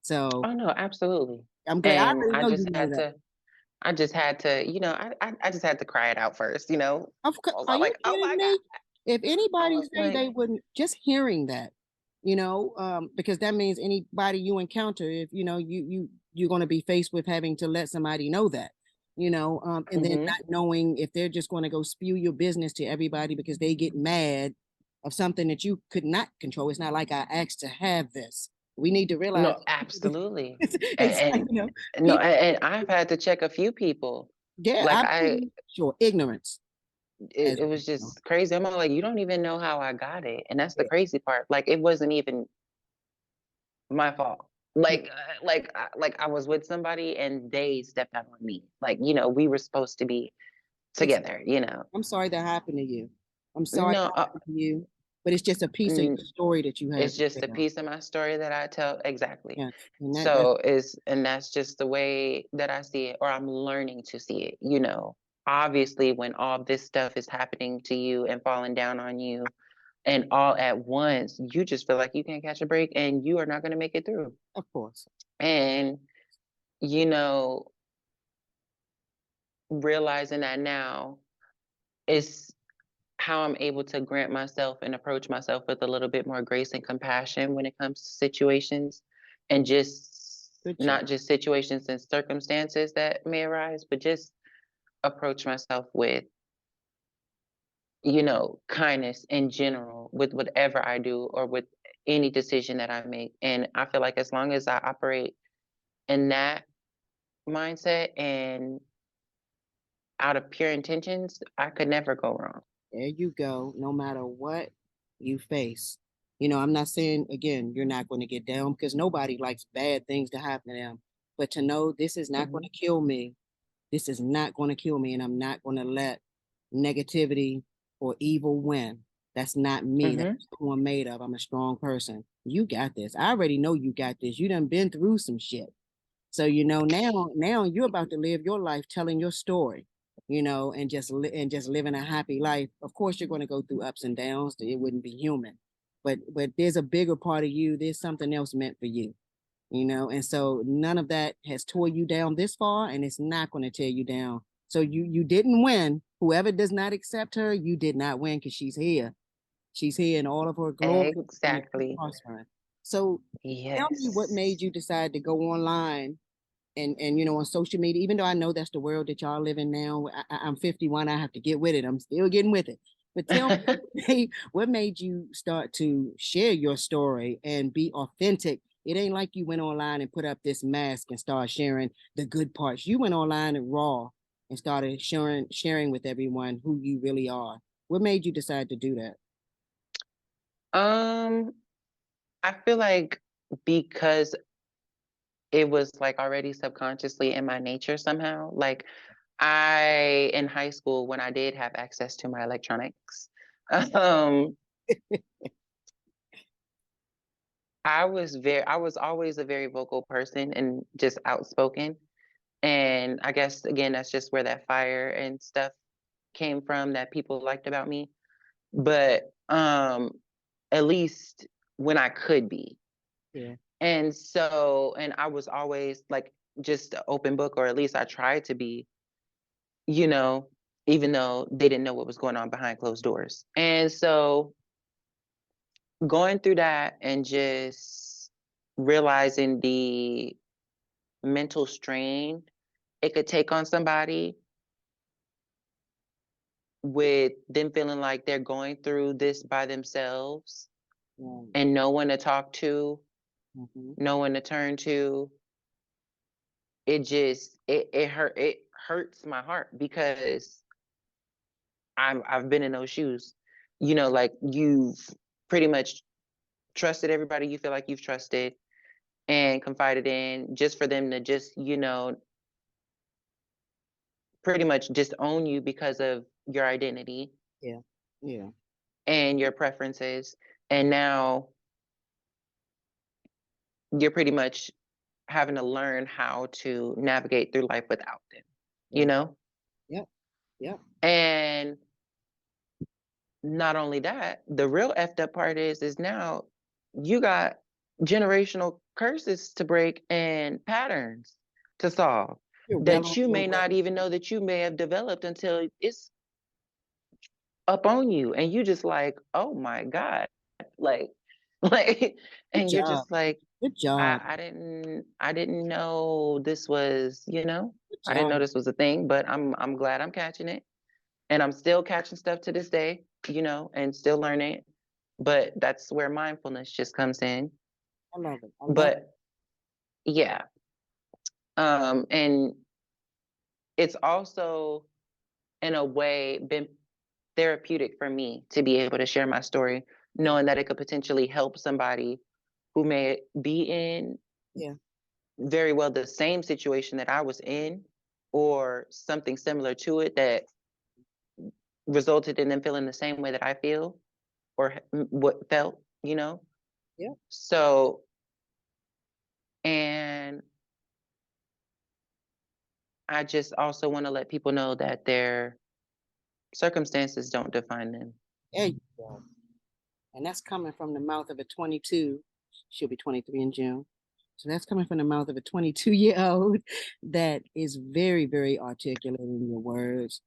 So Oh no, absolutely. I'm glad. I And already know you know that. I just had to, I just had to cry it out first, Of I course, was are all you like, oh kidding my me? God. If I anybody was say like, they wouldn't, just hearing that, because that means anybody you encounter, if you're going to be faced with having to let somebody know that, and then hmm not knowing if they're just going to go spew your business to everybody because they get mad of something that you could not control. It's not like I asked to have this. We need to realize no, absolutely. it's like, And, and no, people, and I've had to check a few people. yeah, Like absolutely. Sure, ignorance it, as it well. was just crazy. I'm all like, you don't even know how I got it. And that's the Yeah, crazy part. Like, it wasn't even my fault. yeah. Like I was with somebody and they stepped out on me. Like, we were supposed to be It's together. I'm sorry that happened to you. I'm sorry No, that happened to you, but it's just a piece of mm, your story that you have it's to just a tell. piece of my story that I tell exactly. Yes, and that And that's just the way that I see it, or I'm learning to see it. Obviously, when all this stuff is happening to you and falling down on you and all at once, you just feel like you can't catch a break and you are not going to make it through. of course, And, you know, realizing that now is how I'm able to grant myself and approach myself with a little bit more grace and compassion when it comes to situations and just good job. not just situations and circumstances that may arise, but just approach myself with, kindness in general with whatever I do or with any decision that I make. And I feel like as long as I operate in that mindset and out of pure intentions, I could never go wrong. There you go. No matter what you face. You know, I'm not saying again, you're not going to get down because nobody likes bad things to happen to them. But to know this is not going Mhm. to kill me, this is not going to kill me, and I'm not going to let negativity or evil win. That's not me. That's Mhm. who I'm made of. I'm a strong person. You got this. I already know you got this. You done been through some shit. So now you're about to live your life telling your story, and just living a happy life. Of course, you're going to go through ups and downs. It wouldn't be human, but there's a bigger part of you. There's something else meant for you, and so none of that has tore you down this far, and it's not going to tear you down. So you didn't win. Whoever does not accept her, you did not win because she's here. She's here in all of her glory and keep Exactly. prospering. So tell me what made Yes. you decide to go online and on social media, even though I know that's the world that y'all live in now. I'm 51. I have to get with it. I'm still getting with it. But tell me, what made you start to share your story and be authentic? It ain't like you went online and put up this mask and started sharing the good parts. You went online and raw and started sharing with everyone who you really are. What made you decide to do that? um, I feel like because it was like already subconsciously in my nature somehow. Like I in high school when I did have access to my electronics, um, I was always a very vocal person and just outspoken. And I guess again that's just where that fire and stuff came from that people liked about me. But at least when I could be. Yeah, And so, and I was always like just an open book, or at least I tried to be, you know, even though they didn't know what was going on behind closed doors. And so going through that and just realizing the mental strain it could take on somebody with them feeling like they're going through this by themselves yeah. and no one to talk to, Mhm. no one to turn to, it hurts my heart because I've been in those shoes. You know, like you've pretty much trusted everybody you feel like you've trusted and confided in just for them to just, pretty much disown you because of your identity Yeah, yeah, and your preferences. And now you're pretty much having to learn how to navigate through life without them, you yeah. know? Yep, yep. And not only that, the real effed up part is now you got generational curses to break and patterns to solve You're well that on you your may way. not even know that you may have developed until it's up on you and you just like, "Oh my god." Like like Good and you're job. just like, Good job. I didn't know this was, Good I didn't job. know this was a thing, but I'm glad I'm catching it. And I'm still catching stuff to this day, and still learning it. But that's where mindfulness just comes in. I love it. I love it. But yeah, and it's also in a way been therapeutic for me to be able to share my story, Yeah, knowing that it could potentially help somebody who may be in yeah, very well the same situation that I was in or something similar to it that resulted in them feeling the same way that I feel or what felt. yeah, So, and I just also want to let people know that their circumstances don't define them. there you go. And that's coming from the mouth of a 22. She'll be 23 in June. So that's coming from the mouth of a 22-year-old that is very, very articulate in your words.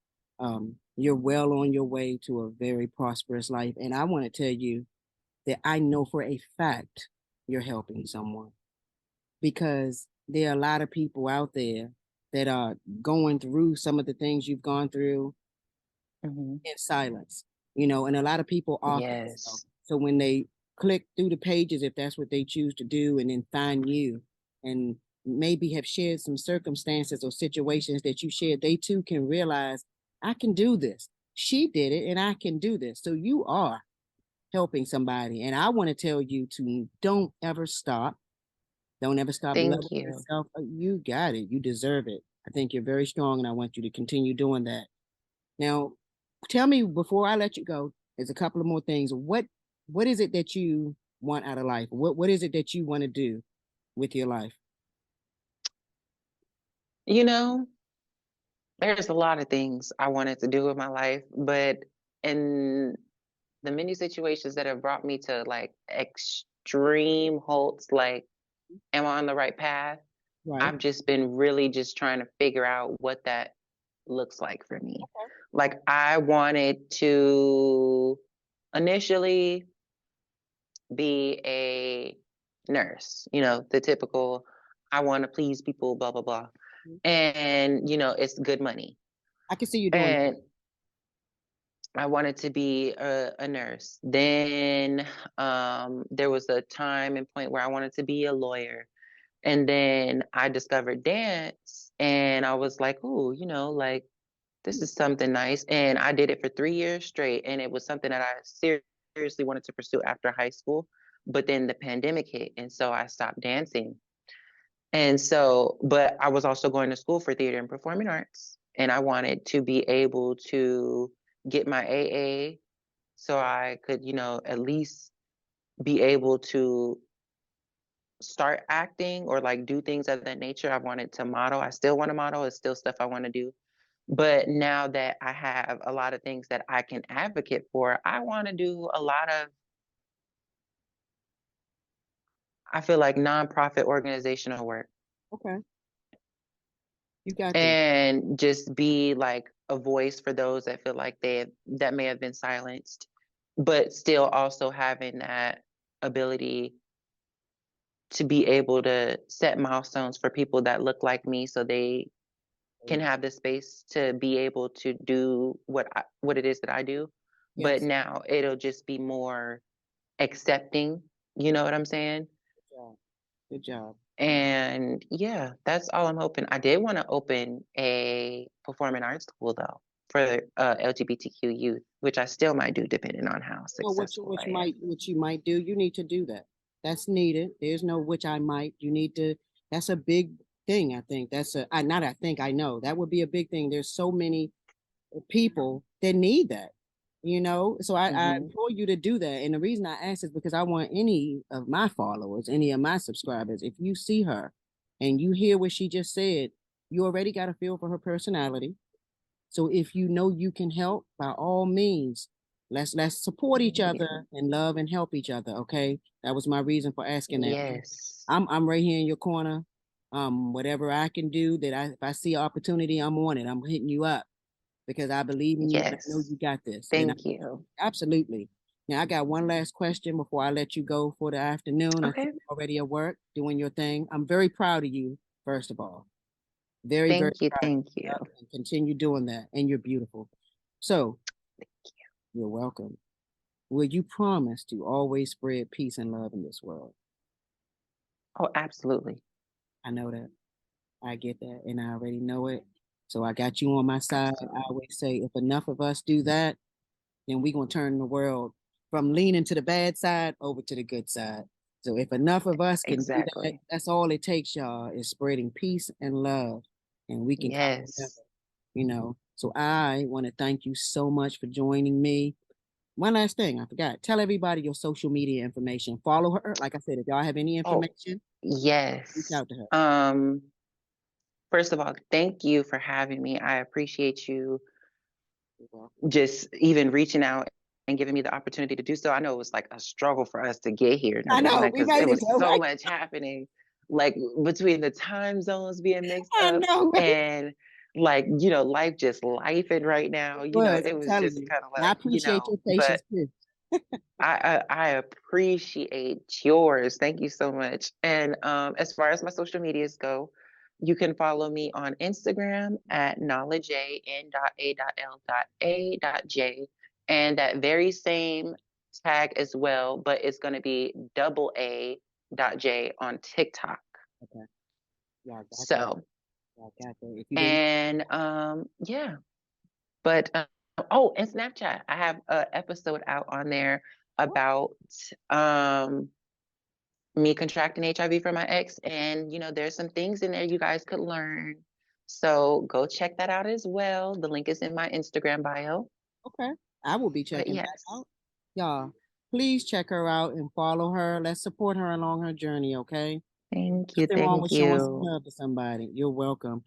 You're well on your way to a very prosperous life. And I want to tell you that I know for a fact you're helping someone because there are a lot of people out there that are going through some of the things you've gone through Hmm. in silence, and a lot of people are for themselves. Yes. So when they click through the pages if that's what they choose to do, and then find you, and maybe have shared some circumstances or situations that you shared, they too can realize, I can do this. She did it and I can do this. So you are helping somebody. And I want to tell you to don't ever stop. Don't ever stop loving Thank you. yourself. You got it. You deserve it. I think you're very strong and I want you to continue doing that. Now, tell me before I let you go, there's a couple of more things. What is it that you want out of life? What is it that you want to do with your life? You know, there's a lot of things I wanted to do with my life, but in the many situations that have brought me to like extreme halts, like, am I on the right path? Right. I've just been really just trying to figure out what that looks like for me. Like, I wanted to initially be a nurse, the typical, I want to please people, blah, blah, blah. Mhm. And, it's good money. I can see you doing And I wanted to be a nurse. Then there was a time and point where I wanted to be a lawyer. And then I discovered dance and I was like, oh, like this is something nice. And I did it for 3 years straight. And it was something that I seriously wanted to pursue after high school. But then the pandemic hit. And so I stopped dancing. And so, but I was also going to school for theater and performing arts. And I wanted to be able to get my AA so I could, at least be able to start acting or like do things of that nature. I wanted to model. I still want to model. It's still stuff I want to do. But now that I have a lot of things that I can advocate for, I want to do a lot of, I feel like, nonprofit organizational work okay. You got this. and just be like a voice for those that feel like that may have been silenced, but still also having that ability to be able to set milestones for people that look like me so they can have the space to be able to do what it is that I do. But Yes. now it'll just be more accepting, you know what I'm saying? Good job. Good job. And yeah, that's all I'm hoping. I did want to open a performing arts school though for LGBTQ youth, which I still might do depending on how Well, successful I am. what you might do, you need to do that. That's needed. There's no which I might. You need to. That's a big thing. I think that's a. I not. I think I know that would be a big thing. There's so many people that need that. So I Hmm. implore you to do that. And the reason I ask is because I want any of my followers, any of my subscribers, if you see her and you hear what she just said, you already got a feel for her personality. So if you know you can help, by all means, let's support each Yeah. other and love and help each other. Okay, that was my reason for asking that. Yes. I'm right here in your corner. Whatever I can do, if I see opportunity, I'm on it. I'm hitting you up because I believe in you and I know Yes. you got this. And Thank you. absolutely. Now I got one last question before I let you go for the afternoon. I think Okay. you're already at work doing your thing. I'm very proud of you, first of all. Very, very Thank you. proud. Thank you. Yep, and continue doing that. And you're beautiful. So you're welcome. Will you promise to always spread peace and love in this world? Oh, absolutely. I know that. I get that. And I already know it. So I got you on my side. I Absolutely. always say if enough of us do that, then we're going to turn the world from leaning to the bad side over to the good side. So if enough of us can do that, Exactly. that's all it takes, y'all, is spreading peace and love. And we can come Yes. together. So I want to thank you so much for joining me. One last thing, I forgot. Tell everybody your social media information. Follow her. Like I said, if y'all have any Oh, information, reach yes. out to her. First of all, thank you for having me. I appreciate you You're welcome. just even reaching out and giving me the opportunity to do so. I know it was like a struggle for us to get here, I number know one, we because it made it was though, so right? much happening, like between the time zones being mixed I up know, right? and like, life just lifing right now, Was it I'm was telling just you. kind of And I like, appreciate your but patience too. I appreciate yours. Thank you so much. And as far as my social medias go, you can follow me on Instagram at knowledge.n.a.l.a.j. And that very same tag as well, but it's going to be double A dot J on TikTok. Okay. Yeah, I got that. So, Yeah, I got that. If you didn't, and yeah, but oh, and Snapchat, I have an episode out on there about um me contracting HIV from my ex, and there's some things in there you guys could learn. So go check that out as well. The link is in my Instagram bio. okay, I will be But checking that yes, out. Y'all, please check her out and follow her. Let's support her along her journey, okay? thank you, Nothing wrong thank with showing some you. love to somebody. You're welcome.